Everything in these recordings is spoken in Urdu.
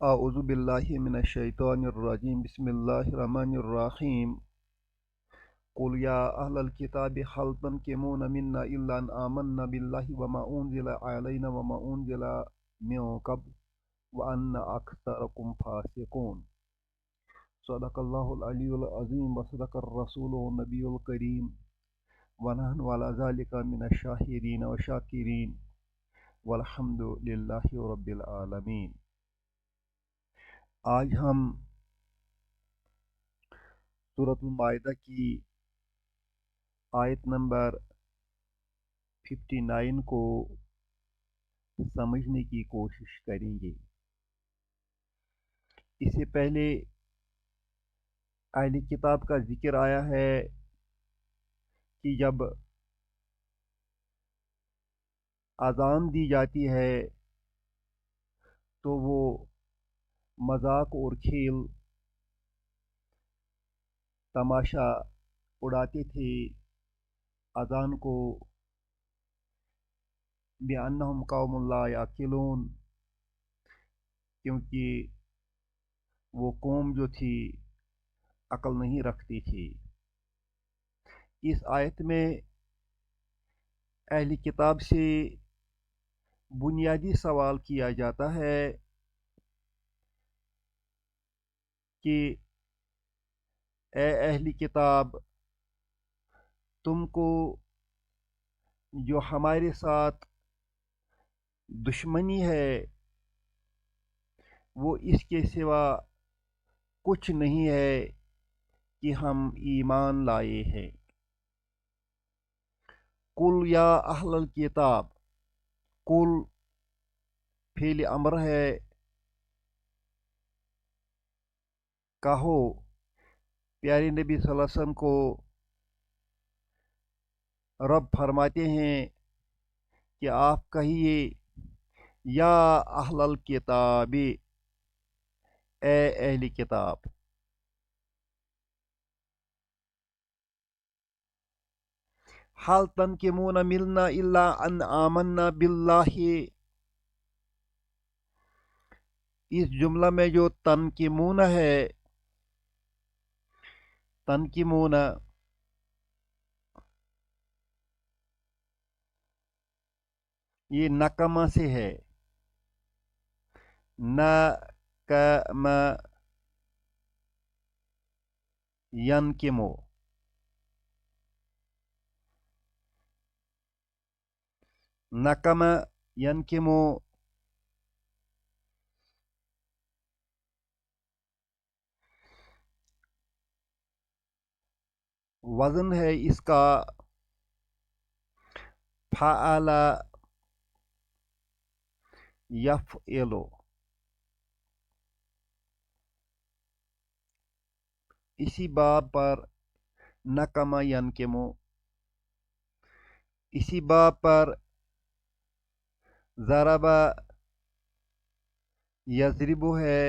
اعوذ باللہ من الشیطان الرجیم بسم اللہ الرحمن الرحیم قل یا اہل الکتاب هل تنقمون منا الا ان آمنا باللہ وما انزل علینا وما انزل من قبل وان اکثرکم فاسقون صدق اللہ العلی العظیم وصدق الرسول النبی الکریم ونحن على ذلك من الشاہدین والشاکرین والحمد للہ رب العالمین۔ آج ہم سورۃ المائدہ کی آیت نمبر 59 کو سمجھنے کی کوشش کریں گے۔ اس سے پہلے اہل کتاب کا ذکر آیا ہے کہ جب اذان دی جاتی ہے تو وہ مذاق اور کھیل تماشا اڑاتے تھے اذان کو، بِأَنَّهُمْ قَوْمٌ لَا يَعْقِلُونَ، کیونکہ وہ قوم جو تھی عقل نہیں رکھتی تھی۔ اس آیت میں اہل کتاب سے بنیادی سوال کیا جاتا ہے کہ اے اہل کتاب، تم کو جو ہمارے ساتھ دشمنی ہے وہ اس کے سوا کچھ نہیں ہے کہ ہم ایمان لائے ہیں۔ قل یا اہل الکتاب، قل فعل امر ہے، کہو۔ پیارے نبی صلی اللہ علیہ وسلم کو رب فرماتے ہیں کہ آپ کہیے یا اہل الکتاب، اے اہل کتاب۔ حل تنقمون منا الا ان آمنا باللہ، اس جملہ میں جو تنقمون ہے، تنقمون یہ نقمہ سے ہے، نقم ینقمو، نقم ینقمو وزن ہے اس کا فعل یفعل، اسی باب پر نقم ینقمو، اسی باب پر ضرب یضرب ہے،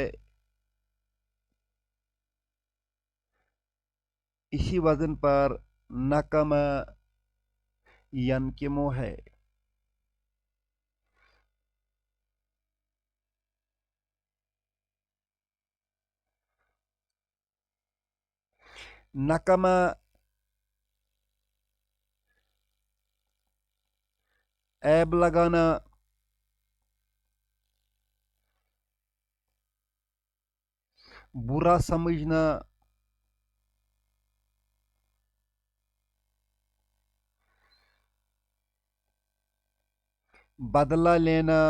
اسی وزن پر نقم ینقمو ہے۔ نقم عیب لگانا، برا سمجھنا، بدلہ لینا،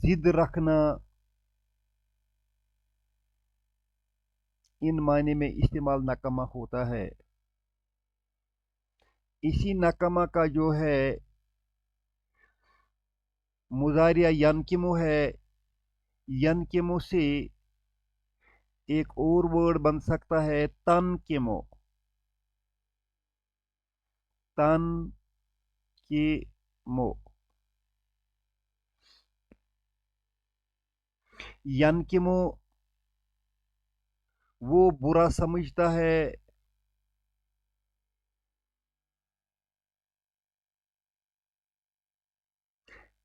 ضد رکھنا، ان معنی میں استعمال نقمہ ہوتا ہے۔ اسی نقمہ کا جو ہے مضارع ینقمو ہے، ینقمو سے ایک اور ورڈ بن سکتا ہے تنقمو، تنقمو، ینقمو وہ برا سمجھتا ہے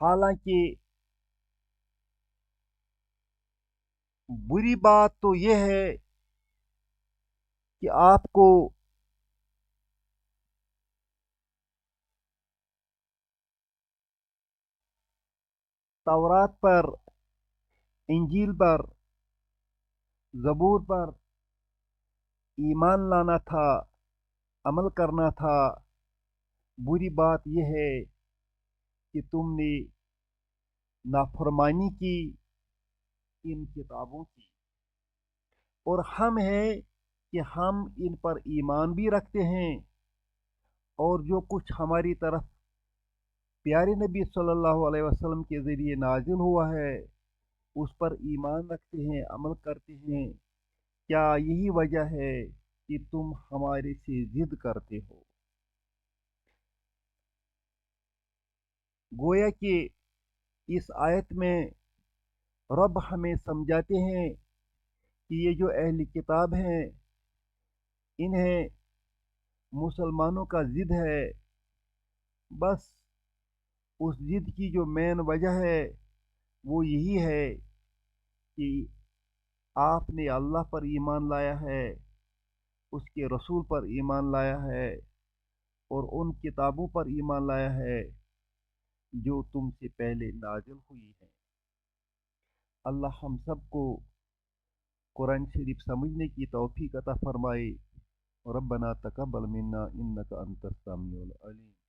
حالانکہ بری بات تو یہ ہے کہ آپ کو تورات پر، انجیل پر، زبور پر ایمان لانا تھا، عمل کرنا تھا۔ بری بات یہ ہے کہ تم نے نافرمانی کی ان کتابوں کی، اور ہم ہیں کہ ہم ان پر ایمان بھی رکھتے ہیں، اور جو کچھ ہماری طرف پیارے نبی صلی اللہ علیہ وسلم کے ذریعے نازل ہوا ہے اس پر ایمان رکھتے ہیں، عمل کرتے ہیں۔ کیا یہی وجہ ہے کہ تم ہمارے سے ضد کرتے ہو؟ گویا کہ اس آیت میں رب ہمیں سمجھاتے ہیں کہ یہ جو اہل کتاب ہیں انہیں مسلمانوں کا ضد ہے۔ بس اس ضد کی جو مین وجہ ہے وہ یہی ہے کہ آپ نے اللہ پر ایمان لایا ہے، اس کے رسول پر ایمان لایا ہے، اور ان کتابوں پر ایمان لایا ہے جو تم سے پہلے نازل ہوئی ہیں۔ اللہ ہم سب کو قرآن شریف سمجھنے کی توفیق عطا فرمائے۔ ربنا تقبل منا انک انت السمیع العلیم۔